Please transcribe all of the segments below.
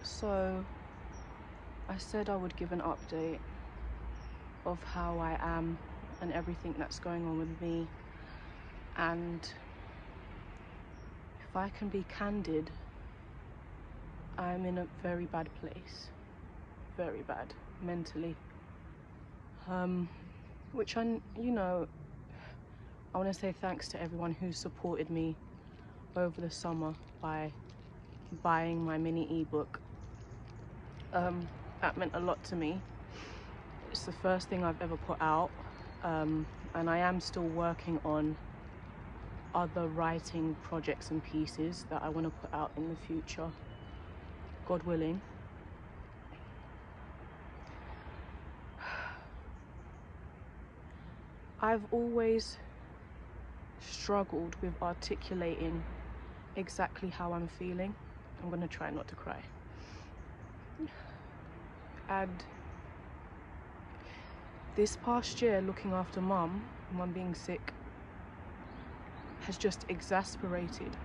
So I said I would give an update of how I am and everything that's going on with me, and if I can be candid, I'm in a very bad place, very bad mentally, which I want to say thanks to everyone who supported me over the summer by buying my mini ebook. That meant a lot to me. It's the first thing I've ever put out, and I am still working on other writing projects and pieces that I want to put out in the future, God willing. I've always struggled with articulating exactly how I'm feeling. I'm going to try not to cry. And this past year, looking after mum being sick, has just exasperated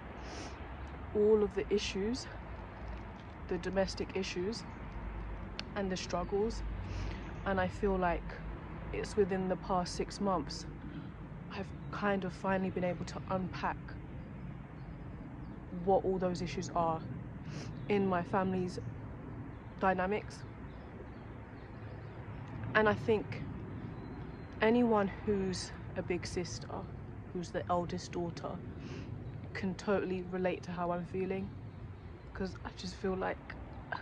all of the issues, the domestic issues and the struggles. And I feel like it's within the past 6 months I've kind of finally been able to unpack what all those issues are in my family's dynamics. And I think anyone who's a big sister, who's the eldest daughter, can totally relate to how I'm feeling, because I just feel like I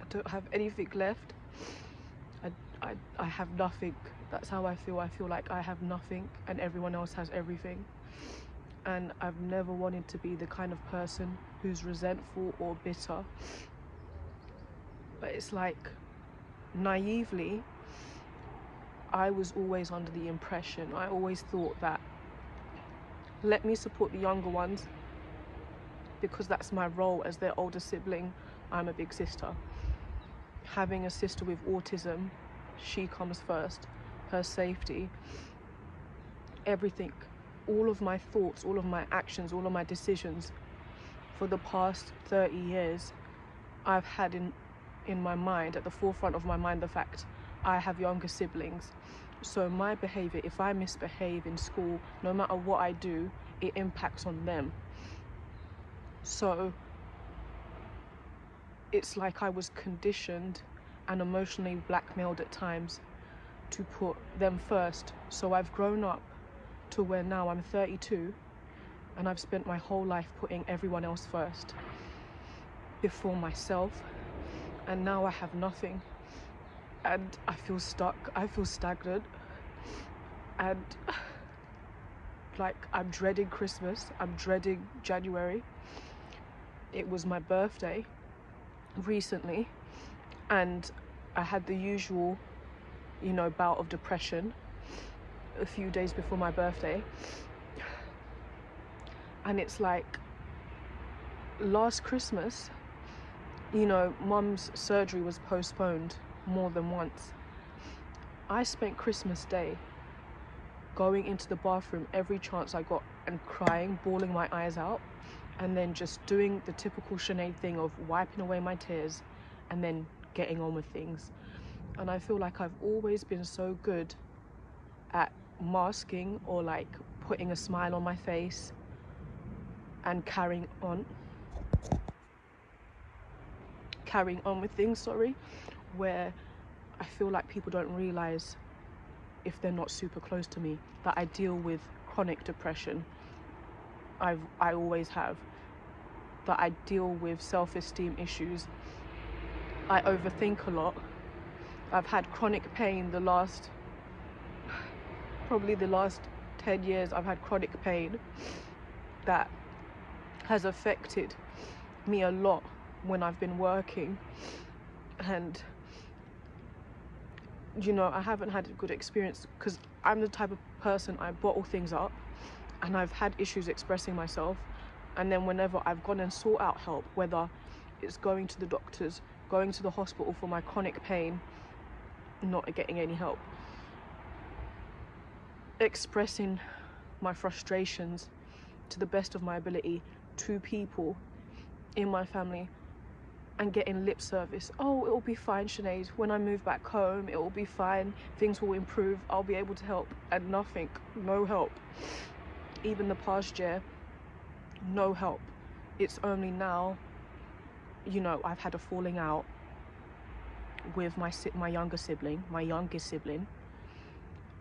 don't have anything left. I have nothing. That's how I feel. I feel like I have nothing and everyone else has everything. And I've never wanted to be the kind of person who's resentful or bitter. But it's like, naively, I was always under the impression, I always thought that, let me support the younger ones, because that's my role as their older sibling. I'm a big sister. Having a sister with autism, she comes first. Her safety, everything, all of my thoughts, all of my actions, all of my decisions for the past 30 years, I've had in my mind, at the forefront of my mind, the fact I have younger siblings. So my behavior, if I misbehave in school, no matter what I do, it impacts on them. So it's like I was conditioned and emotionally blackmailed at times to put them first. So I've grown up to where now I'm 32 and I've spent my whole life putting everyone else first before myself, and now I have nothing and I feel stuck, I feel stagnant, and like I'm dreading Christmas, I'm dreading January. It was my birthday recently and I had the usual bout of depression a few days before my birthday. And it's like, last Christmas, mum's surgery was postponed more than once. I spent Christmas Day going into the bathroom every chance I got and crying, bawling my eyes out, and then just doing the typical Sinead thing of wiping away my tears and then getting on with things. And I feel like I've always been so good at masking or like putting a smile on my face and carrying on with things, where I feel like people don't realize, if they're not super close to me, that I deal with chronic depression. I always have. That I deal with self-esteem issues. I overthink a lot. I've had chronic pain probably the last 10 years. I've had chronic pain that has affected me a lot when I've been working, and I haven't had a good experience because I'm the type of person, I bottle things up, and I've had issues expressing myself, and then whenever I've gone and sought out help, whether it's going to the doctors, going to the hospital for my chronic pain, not getting any help. Expressing my frustrations to the best of my ability to people in my family and getting lip service. Oh, it'll be fine, Sinead. When I move back home, it will be fine. Things will improve. I'll be able to help. And nothing, no help. Even the past year, no help. It's only now, you know, I've had a falling out with my youngest sibling,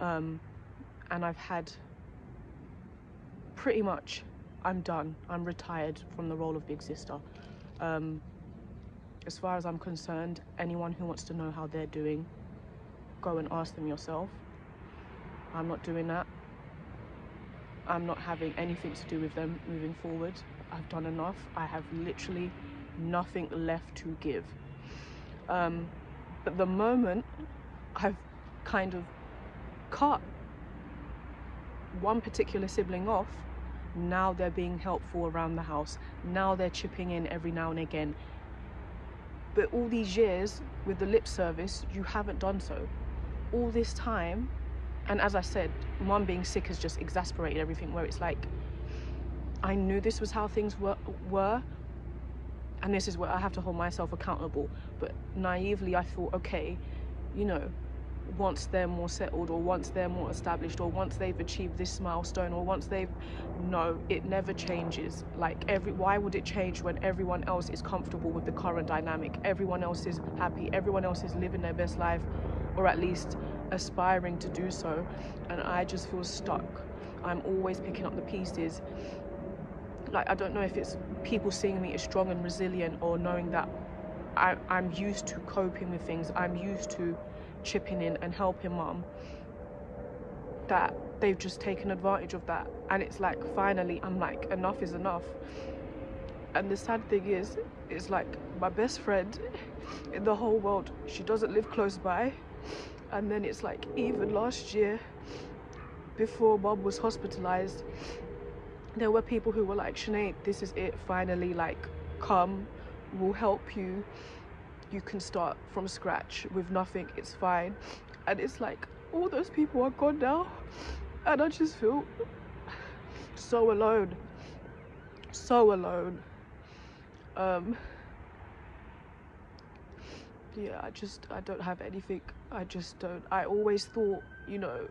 and I've had pretty much, I'm done. I'm retired from the role of big sister. As far as I'm concerned, anyone who wants to know how they're doing, go and ask them yourself. I'm not doing that. I'm not having anything to do with them moving forward. I've done enough. I have literally nothing left to give. But the moment I've kind of cut one particular sibling off, now they're being helpful around the house. Now they're chipping in every now and again. But all these years with the lip service, you haven't done so. All this time, and as I said, Mum being sick has just exasperated everything, where it's like, I knew this was how things were, and this is where I have to hold myself accountable. But naively, I thought, okay, you know, once they're more settled, or once they're more established, or once they've achieved this milestone, or once they've... No, it never changes. Like, why would it change when everyone else is comfortable with the current dynamic? Everyone else is happy. Everyone else is living their best life, or at least aspiring to do so. And I just feel stuck. I'm always picking up the pieces. Like, I don't know if it's people seeing me as strong and resilient, or knowing that I'm used to coping with things. I'm used to chipping in and helping Mum, that they've just taken advantage of that. And it's like, finally, I'm like, enough is enough. And the sad thing is, it's like, my best friend in the whole world, she doesn't live close by. And then it's like, even last year, before Mum was hospitalized, there were people who were like, Sinead, this is it, finally, like, come, we'll help you. You can start from scratch with nothing, it's fine. And it's like, all those people are gone now, and I just feel so alone. So alone. Yeah, I don't have anything. I just don't. I always thought, you know,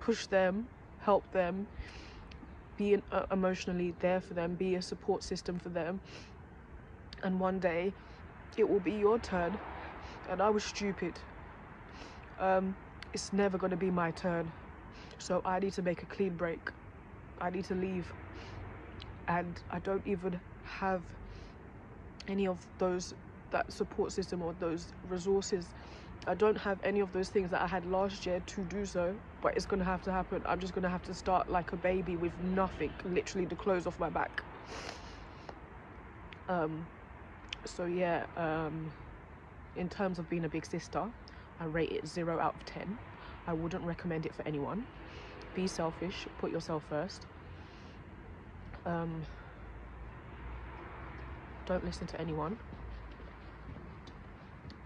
push them, help them, be emotionally there for them, be a support system for them. And one day, it will be your turn. And I was stupid. It's never going to be my turn. So I need to make a clean break. I need to leave. And I don't even have any of that support system or those resources. I don't have any of those things that I had last year to do so, but it's going to have to happen. I'm just going to have to start like a baby with nothing, literally the clothes off my back. So yeah, in terms of being a big sister, I rate it 0 out of 10. I wouldn't recommend it for anyone. Be selfish, put yourself first. Don't listen to anyone.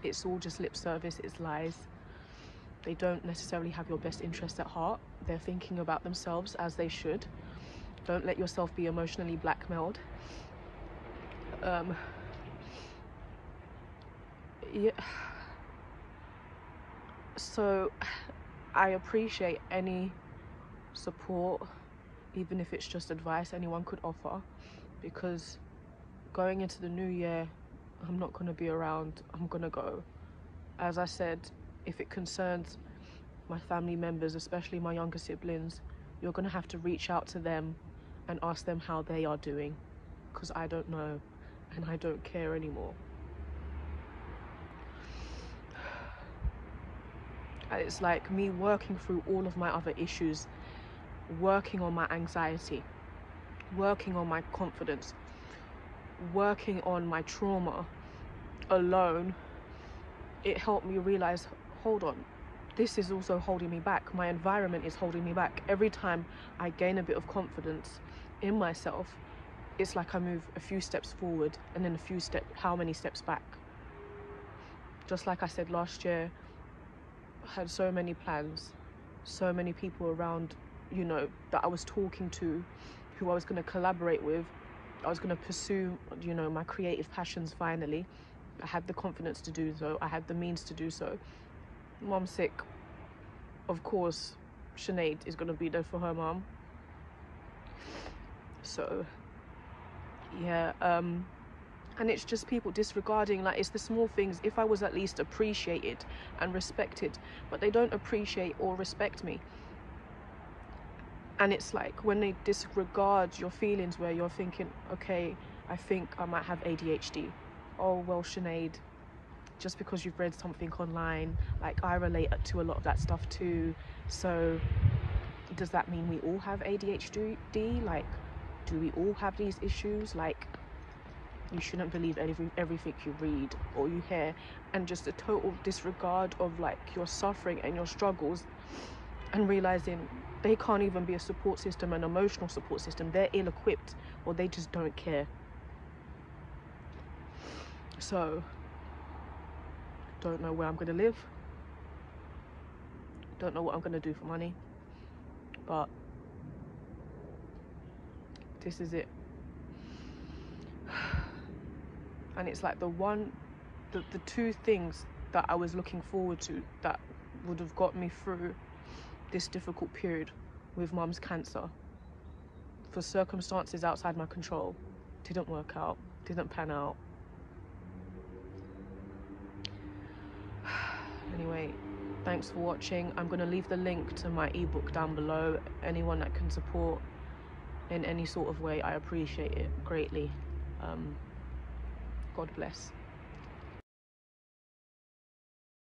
It's all just lip service, it's lies. They don't necessarily have your best interest at heart. They're thinking about themselves, as they should. Don't let yourself be emotionally blackmailed. Yeah. So I appreciate any support, even if it's just advice anyone could offer, because going into the new year, I'm not going to be around. I'm going to go. As I said, if it concerns my family members, especially my younger siblings, you're going to have to reach out to them and ask them how they are doing, because I don't know and I don't care anymore. It's like me working through all of my other issues, working on my anxiety, working on my confidence, working on my trauma alone. It helped me realize, hold on, this is also holding me back. My environment is holding me back. Every time I gain a bit of confidence in myself, it's like I move a few steps forward and then how many steps back. Just like I said last year, I had so many plans, so many people around, you know, that I was talking to, who I was going to collaborate with. I was going to pursue, you know, my creative passions finally. I had the confidence to do so. I had the means to do so. Mom's sick. Of course, Sinead is going to be there for her mom. So, yeah, and it's just people disregarding, like, it's the small things. If I was at least appreciated and respected, but they don't appreciate or respect me. And it's like when they disregard your feelings, where you're thinking, okay, I think I might have ADHD. Oh, well, Sinead, just because you've read something online, like, I relate to a lot of that stuff too. So does that mean we all have ADHD? Like, do we all have these issues? Like, you shouldn't believe everything you read or you hear. And just a total disregard of, like, your suffering and your struggles, and realizing they can't even be a support system, an emotional support system. They're ill-equipped, or they just don't care. So, don't know where I'm gonna live, don't know what I'm gonna do for money, but this is it. And it's like the two things that I was looking forward to that would have got me through this difficult period with Mum's cancer, for circumstances outside my control, didn't work out, didn't pan out. Anyway, thanks for watching. I'm going to leave the link to my ebook down below. Anyone that can support in any sort of way, I appreciate it greatly. God bless.